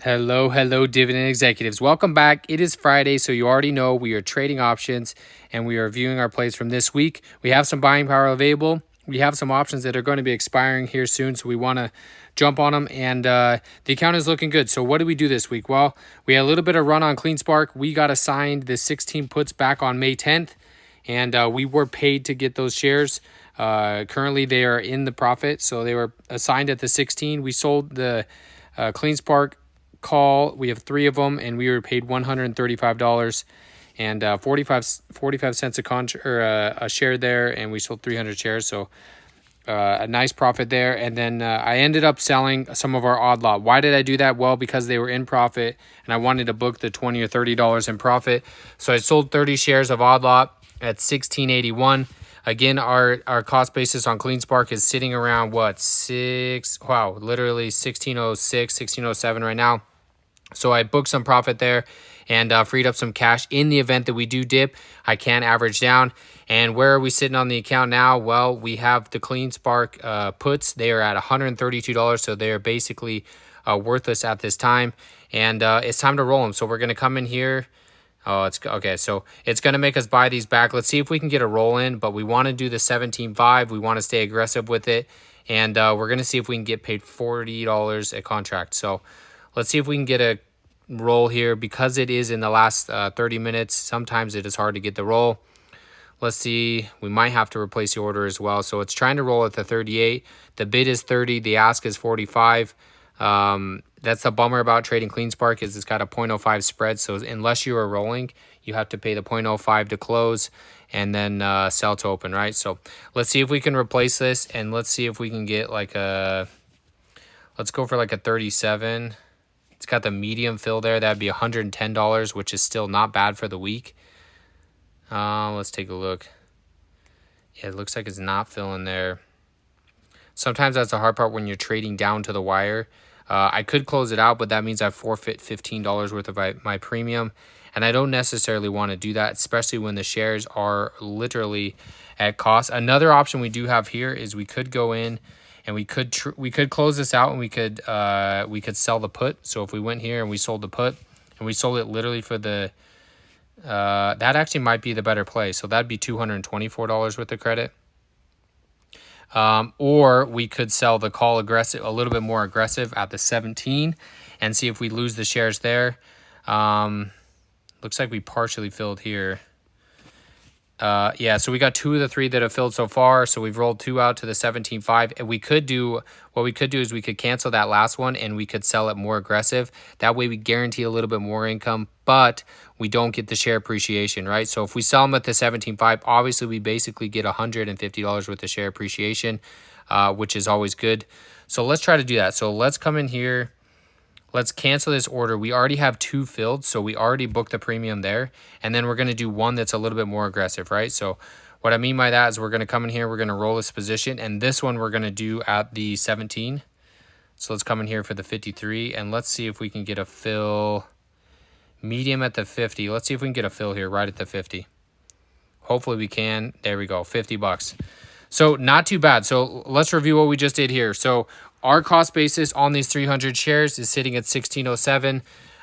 Hello, dividend executives. Welcome back. It is Friday, so you already know we are trading options and we are reviewing our plays from this week. We have some buying power available. We have some options that are going to be expiring here soon, so we want to jump on them. And the account is looking good. So what did we do this week? Well, we had a little bit of run on CleanSpark. We got assigned the 16 puts back on May 10th, and we were paid to get those shares. Currently, they are in the profit, so they were assigned at the 16. We sold the CleanSpark call. We have 3 of them, and we were paid $135 and 45 cents a share there, and we sold 300 shares, so a nice profit there. And then I ended up selling some of our odd lot. Why did I do that? Well, because they were in profit and I wanted to book the $20 or $30 in profit, so I sold 30 shares of odd lot at $16.81. Again, our cost basis on CleanSpark is sitting around literally 1606, 1607 right now. So I booked some profit there and freed up some cash. In the event that we do dip, I can average down. And where are we sitting on the account now? Well, we have the CleanSpark puts. They are at $132, so they are basically worthless at this time. And it's time to roll them. So we're going to come in here. Oh, it's okay. So it's going to make us buy these back. Let's see if we can get a roll in, but we want to do the 17.5. We want to stay aggressive with it. And we're going to see if we can get paid $40 a contract. So let's see if we can get a roll here. Because it is in the last 30 minutes, sometimes it is hard to get the roll. Let's see. We might have to replace the order as well. So it's trying to roll at the 38. The bid is 30. The ask is 45. That's the bummer about trading CleanSpark is it's got a 0.05 spread. So unless you are rolling, you have to pay the 0.05 to close and then sell to open, right? So let's see if we can replace this, and let's see if we can get let's go for like a 37. It's got the medium fill there. That'd be $110, which is still not bad for the week. Let's take a look. Yeah, it looks like it's not filling there. Sometimes that's the hard part when you're trading down to the wire. I could close it out, but that means I forfeit $15 worth of my premium. And I don't necessarily want to do that, especially when the shares are literally at cost. Another option we do have here is we could go in and we could close this out, and we could sell the put. So if we went here and we sold the put and we sold it literally for the that actually might be the better play. So that'd be $224 worth of credit. Or we could sell the call aggressive, a little bit more aggressive at the 17 and see if we lose the shares there. Looks like we partially filled here. Yeah, so we got 2 of the 3 that have filled so far. So we've rolled 2 out to the 17.5. And what we could do is we could cancel that last one and we could sell it more aggressive. That way we guarantee a little bit more income, but we don't get the share appreciation, right? So if we sell them at the 17.5, obviously we basically get $150 worth of share appreciation, which is always good. So let's try to do that. So let's come in here. Let's cancel this order. We already have 2 filled, so we already booked the premium there. And then we're going to do one that's a little bit more aggressive, right? So what I mean by that is we're going to come in here, we're going to roll this position, and this one we're going to do at the 17. So let's come in here for the 53, and let's see if we can get a fill medium at the 50. Let's see if we can get a fill here right at the 50. Hopefully we can. There we go, $50. So not too bad. So let's review what we just did here. So our cost basis on these 300 shares is sitting at 1607.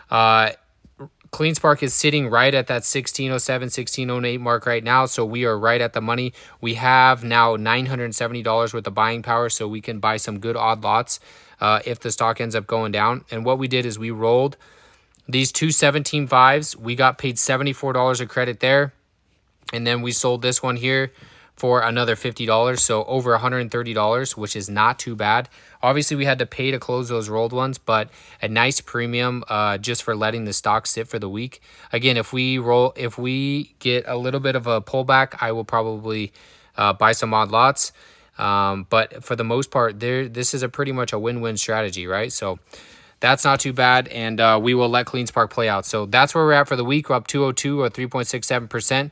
CleanSpark is sitting right at that 1607, 1608 mark right now. So we are right at the money. We have now $970 worth of buying power, so we can buy some good odd lots if the stock ends up going down. And what we did is we rolled these 2 17.5s. We got paid $74 of credit there. And then we sold this one here for another $50, so over $130, which is not too bad. Obviously, we had to pay to close those rolled ones, but a nice premium just for letting the stock sit for the week. Again, if we get a little bit of a pullback, I will probably buy some odd lots. But for the most part, this is pretty much a win-win strategy, right? So that's not too bad, and we will let CleanSpark play out. So that's where we're at for the week. We're up 202 or 3.67%.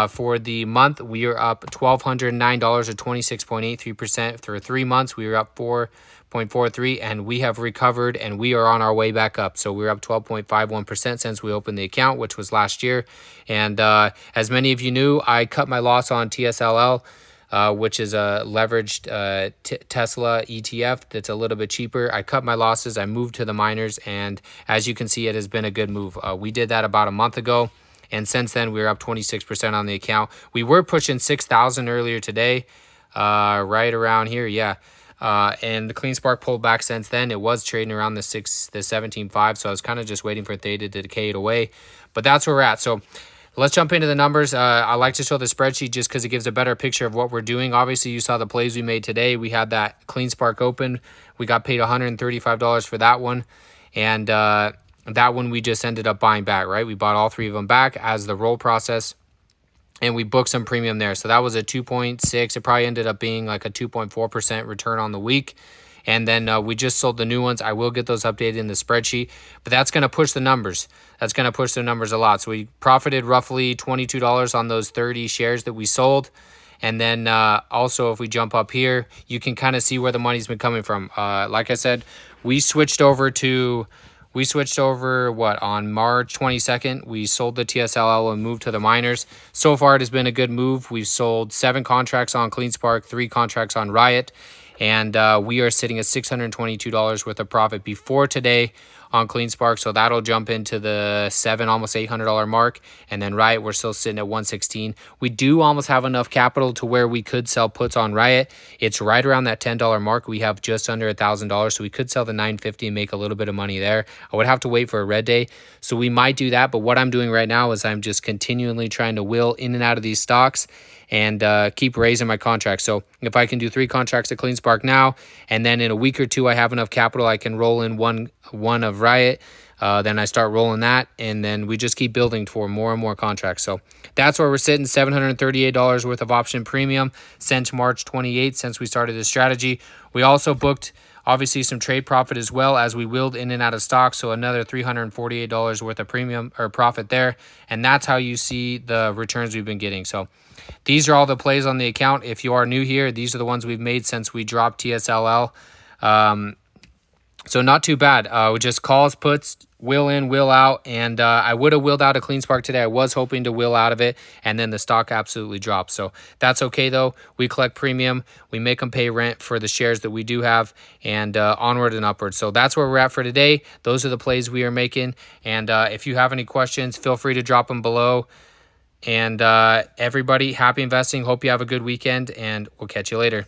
For the month, we are up $1,209 or 26.83%. For 3 months, we were up 4.43, and we have recovered, and we are on our way back up. So we're up 12.51% since we opened the account, which was last year. And as many of you knew, I cut my loss on TSLL. which is a leveraged Tesla ETF that's a little bit cheaper. I cut my losses. I moved to the miners, and as you can see, it has been a good move. We did that about a month ago, and since then we're up 26% on the account. We were pushing 6,000 earlier today, right around here, yeah. And the CleanSpark pulled back since then. It was trading around the 17.5, so I was kind of just waiting for theta to decay it away. But that's where we're at. So let's jump into the numbers. I like to show the spreadsheet just because it gives a better picture of what we're doing. Obviously, you saw the plays we made today. We had that CleanSpark open. We got paid $135 for that one. And that one we just ended up buying back, right? We bought all three of them back as the roll process. And we booked some premium there. So that was a 2.6. It probably ended up being like a 2.4% return on the week. And then we just sold the new ones. I will get those updated in the spreadsheet, but that's going to push the numbers. That's going to push the numbers a lot. So we profited roughly $22 on those 30 shares that we sold. And then also if we jump up here, you can kind of see where the money's been coming from. Like I said, we switched over what, on March 22nd. We sold the TSLL and moved to the miners. So far, it has been a good move. We've sold 7 contracts on CleanSpark, 3 contracts on Riot, and we are sitting at $622 worth of profit before today on CleanSpark. So that'll jump into the almost $800 mark. And then Riot, we're still sitting at 116. We do almost have enough capital to where we could sell puts on Riot. It's right around that $10 mark. We have just under $1,000. So we could sell the 950 and make a little bit of money there. I would have to wait for a red day. So we might do that. But what I'm doing right now is I'm just continually trying to will in and out of these stocks and keep raising my contracts. So if I can do 3 contracts at CleanSpark now, and then in a week or two I have enough capital, I can roll in one of Riot, then I start rolling that, and then we just keep building for more and more contracts. So that's where we're sitting, $738 worth of option premium since March 28th, since we started this strategy. We also booked obviously some trade profit as well as we willed in and out of stock, so another $348 worth of premium or profit there, and that's how you see the returns we've been getting. So these are all the plays on the account. If you are new here, these are the ones we've made since we dropped TSLL. So not too bad. We just calls, puts, will in, will out, and I would have willed out a CleanSpark today. I was hoping to will out of it, and then the stock absolutely dropped. So that's okay, though. We collect premium. We make them pay rent for the shares that we do have, and onward and upward. So that's where we're at for today. Those are the plays we are making, and if you have any questions, feel free to drop them below. And everybody, happy investing. Hope you have a good weekend, and we'll catch you later.